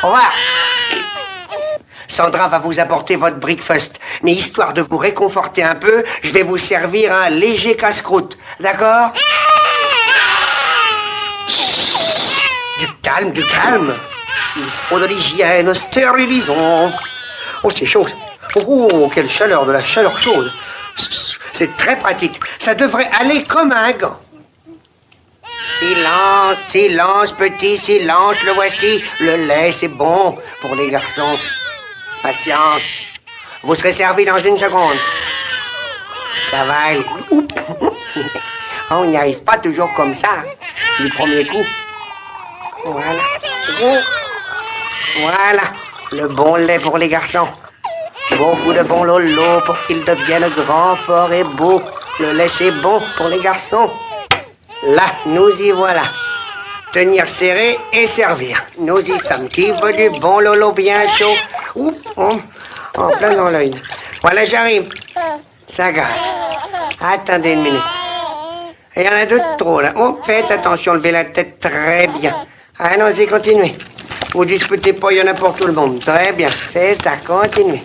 Au revoir. Sandra va vous apporter votre breakfast. Mais histoire de vous réconforter un peu, je vais vous servir un léger casse-croûte. D'accord? Du calme, du calme. Il faut de l'hygiène, stérilisons. Oh, c'est chaud. Oh, quelle chaleur, de la chaleur chaude. C'est très pratique. Ça devrait aller comme un gant. Silence, silence, petit, silence, le voici. Le lait, c'est bon pour les garçons. Patience. Vous serez servi dans une seconde. Ça va aller. Oups. On n'y arrive pas toujours comme ça, du premier coup. Voilà. Voilà. Le bon lait pour les garçons. Beaucoup de bons lolos pour qu'ils deviennent grands, forts et beaux. Le lait, c'est bon pour les garçons. Là, nous y voilà. Tenir serré et servir. Nous y sommes. Qui veut du bon lolo bien chaud? Oups, en plein dans l'œil. Voilà, j'arrive. Ça gare. Attendez une minute. Il y en a deux de trop, là. Oh, faites attention, levez la tête très bien. Allons-y, continuez. Vous disputez pas, il y en a pour tout le monde. Très bien. C'est ça, continuez.